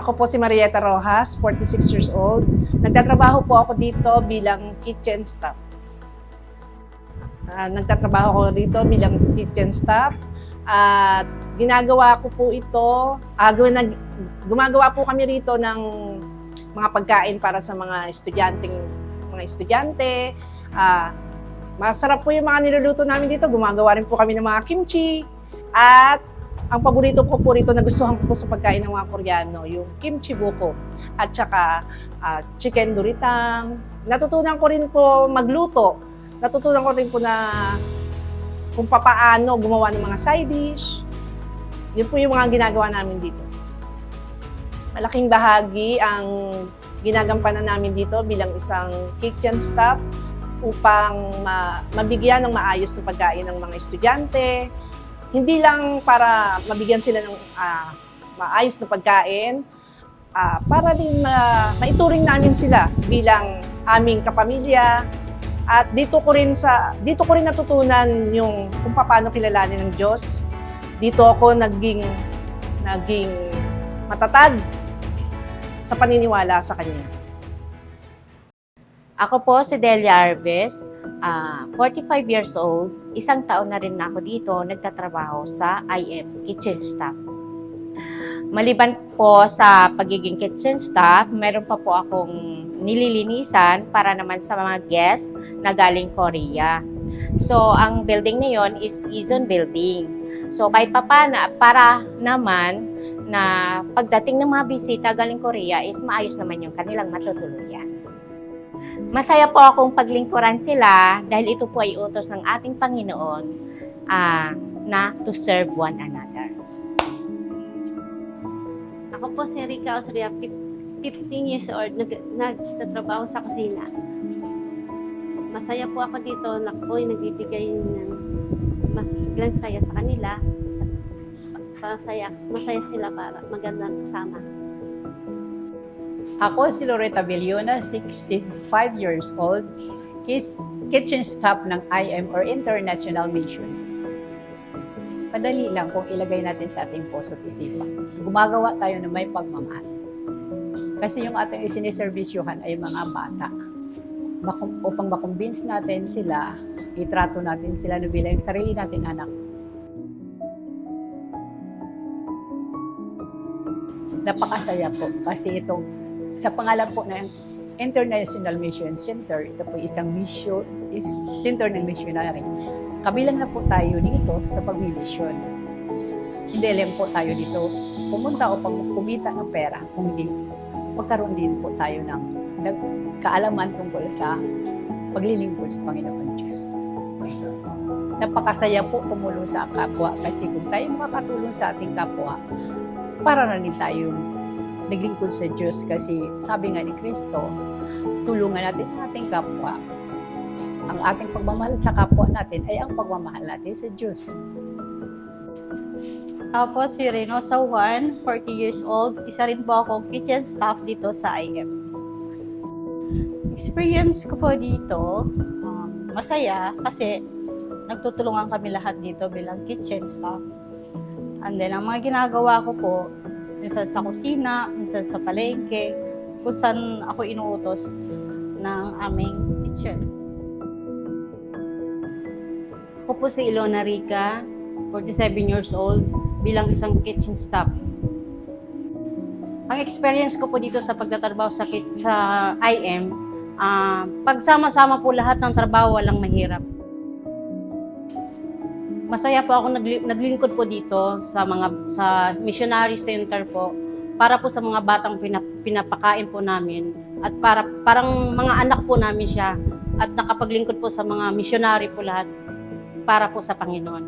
Ako po si Marieta Rojas, 46 years old. Nagtatrabaho po ako dito bilang kitchen staff. At ginagawa ko po ito, gumagawa po kami rito ng mga pagkain para sa mga estudyante. Masarap po yung mga niluluto namin dito. Gumagawa rin po kami ng mga kimchi. At ang paborito ko po rito, nagustuhan ko po sa pagkain ng mga Koreano, yung kimchi buko at saka chicken doritang. Natutunan ko rin po magluto. Natutunan ko rin po na kung papaano gumawa ng mga side dish. Yun po yung mga ginagawa namin dito. Malaking bahagi ang ginagampanan namin dito bilang isang kitchen staff upang mabigyan ng maayos na pagkain ng mga estudyante. Hindi lang para mabigyan sila ng maayos na pagkain, para din maituring namin sila bilang aming kapamilya. At dito ko rin natutunan yung kung paano kilalanin ng Diyos. Dito ako naging matatag sa paniniwala sa Kanya. Ako po si Delia Arves, 45 years old. Isang taon na rin ako dito nagtatrabaho sa IM Kitchen Staff. Maliban po sa pagiging kitchen staff, meron pa po akong nililinisan para naman sa mga guests na galing Korea. So, ang building na yon is Izon Building. So, kahit para naman na pagdating ng mga bisita galing Korea is maayos naman yung kanilang matutuluyan. Masaya po akong paglingkuran sila dahil ito po ay utos ng ating Panginoon na to serve one another. Ako po si Rica Osria, 15 years old, nagtatrabaho sa kusina. Masaya po ako dito, ako'y nagbibigay ng masayang saya sa kanila. Masaya sila para magandang kasama. Ako si Loretta Villona, 65 years old, kitchen staff ng IM or International Mission. Madali lang kung ilagay natin sa ating puso at isipan. Gumagawa tayo ng may pagmamahal. Kasi yung ating isiniservisyohan ay mga bata. Upang makumbins natin sila, itrato natin sila na bilang sarili nating anak. Napakasaya po kasi itong sa pangalan po ng International Mission Center, ito po isang center ng missionary. Kabilang na po tayo dito sa pagmimisyon. Hindi lang po tayo dito pumunta upang kumita ng pera, kundi magkaroon din po tayo ng kaalaman tungkol sa paglilingkod sa Panginoon Diyos. Napakasaya po tumulong sa kapwa kasi kung tayo makakatulong sa ating kapwa, para na din tayong naglingkod sa Diyos kasi sabi nga ni Kristo, tulungan natin ang ating kapwa. Ang ating pagmamahal sa kapwa natin ay ang pagmamahal natin sa Diyos. Ako po si Reynosa Juan, 40 years old. Isa rin po akong kitchen staff dito sa IM. Experience ko po dito, masaya kasi nagtutulungan kami lahat dito bilang kitchen staff. And then, ang mga ginagawa ko po, minsan sa kusina, minsan sa palengke, kung saan ako inuutos ng aming teacher. Ako po si Ilona Rica, 47 years old, bilang isang kitchen staff. Ang experience ko po dito sa pagtatrabaho sa IM, pagsama-sama po lahat ng trabaho, walang mahirap. Masaya po ako naglingkod po dito sa missionary center po para po sa mga batang pinapakain po namin at parang mga anak po namin siya at nakapaglingkod po sa mga missionary po lahat para po sa Panginoon.